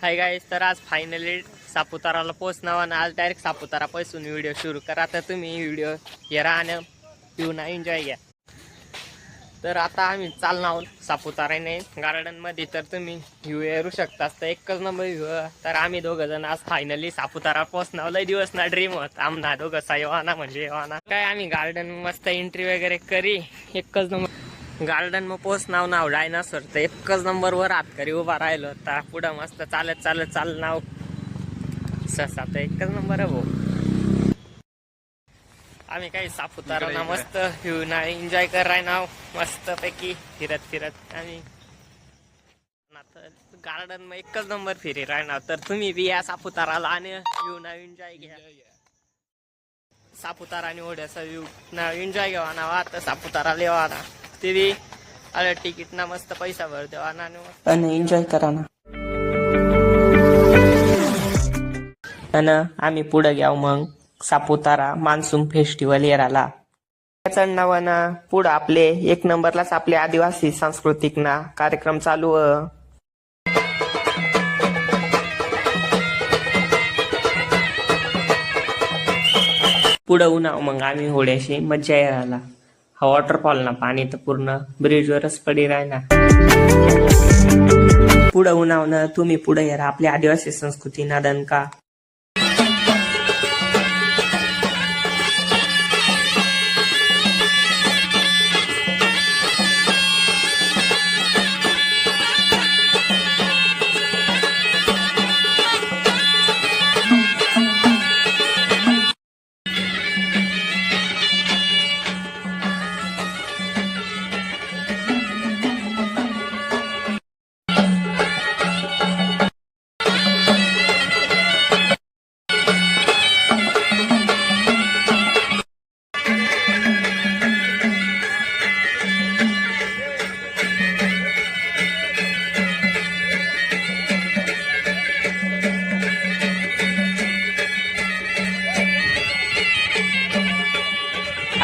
Hi guys, तर आज finally सापुताराला पोहोचणार आणि आज डायरेक्ट सापुतारा पासून व्हिडिओ सुरू करा. तर तुम्ही व्हिडिओ येरा आणि पिऊन एन्जॉय घ्या. तर आता आम्ही चालणार आहोत सापुताराने गार्डनमध्ये. तर तुम्ही व्ह्यू येऊ शकता, तर एकच नंबर व्ह्यू. तर आम्ही दोघं जण आज फायनली सापुतारा पोहोचणार. लय दिवस ना ड्रीम होत आमना दोघं येवाना म्हणजे येवाना काय. आम्ही गार्डन मस्त एंट्री वगैरे करी. एकच नंबर गार्डन मग पोहोचणार नाव डायनासोर. तर एकच नंबर वर हात करी उभा राहिलो होता. पुढं मस्त चालत चालत चाल नाव ससा. तर एकच नंबर आहे भाऊ. आम्ही काही सापुतारा मस्त व्ह्यू ना एन्जॉय कराय नाव मस्त पैकी फिरत फिरत आम्ही गार्डन मग एकच नंबर फिरी राहणार. तर तुम्ही बी या सापुताराला आणि व्ह्यू ना एन्जॉय घ्या. सापुतारा आणि ओढ्याचा व्ह्यू ना एन्जॉय घ्यावा ना. आता सापुतारा लेवा ना ते बी अरे तिकीट ना मस्त पैसा भर देवा ना आणि एन्जॉय करा ना. आणि आम्ही पुढे घ्याव मग सापुतारा मान्सून फेस्टिवल येराला. त्याचं नाव ना पुढं आपले एक नंबरलाच आपले आदिवासी सांस्कृतिक ना कार्यक्रम चालू. पुढं उन्हाव मग आम्ही होड्याशी मज्जा येराला. हा वॉटरफॉल ना पाणी तर पूर्ण ब्रिजवरच पडी राहिना. पुढं उन्हाव ना तुम्ही पुढे येरा आपली आदिवासी संस्कृती ना दणका.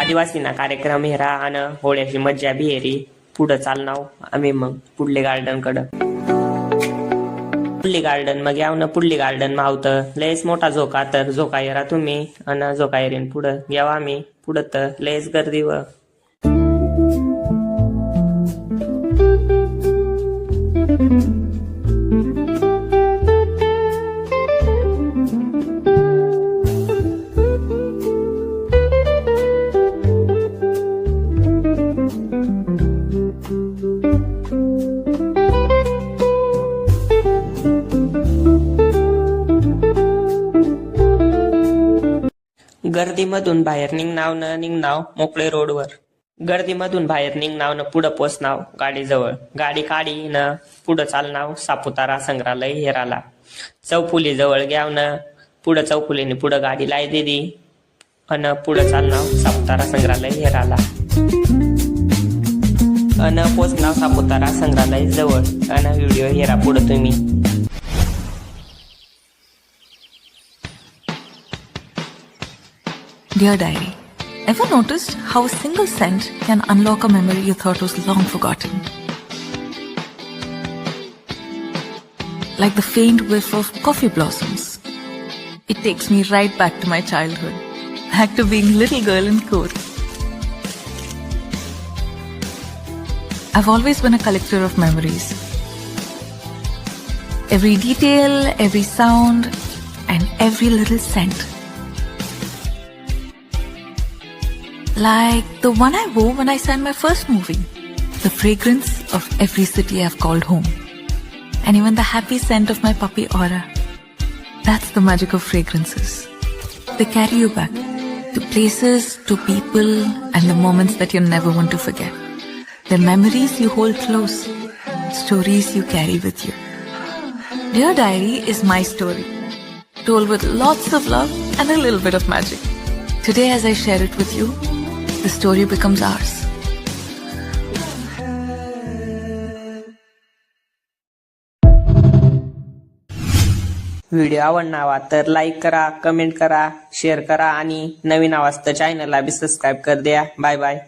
आदिवासी ना कार्यक्रम हेरा आणि होळ्याची मज्जा बी हेरी. पुढं चालनाव आम्ही मग पुढले गार्डन कडं. पुढली गार्डन मग याव ना पुढली गार्डन मावत लयच मोठा झोका. तर झोका येरा तुम्ही आणि झोका येरीन पुढं यावा आम्ही. पुढं तर लयच गर्दी व गर्दीमधून बाहेर निघणाव न निघणाव मोकळे रोडवर. गर्दीमधून बाहेर निघणाव न पुढं पोचनाव गाडीजवळ. गाडी काढी न पुढं चालनाव सापुतारा संग्रहालय हेराला. चौफुली जवळ घ्याव न पुढं चौफुलीने पुढं गाडी लाई दिली अन पुढं चालनाव सापुतारा संग्रहालय हेराला. अन पोचनाव सापुतारा संग्रहालय जवळ. अन व्हिडिओ हेरा पुढं तुम्ही. Dear Diary, ever noticed how a single scent can unlock a memory you thought was long forgotten? Like the faint whiff of coffee blossoms. It takes me right back to my childhood, back to being little girl in court. I've always been a collector of memories. Every detail, every sound, and every little scent. Like the one I wore when I sang my first movie. The fragrance of every city I've called home. And even the happy scent of my puppy Aura. That's the magic of fragrances. They carry you back to places, to people, and the moments that you never want to forget. They're memories you hold close, stories you carry with you. Dear Diary is my story, told with lots of love and a little bit of magic. Today as I share it with you, the story becomes ours. Video आवडणार तर like करा, comment करा, share करा आणि नवीन आवाज तर चॅनलला बी subscribe कर द्या. Bye bye.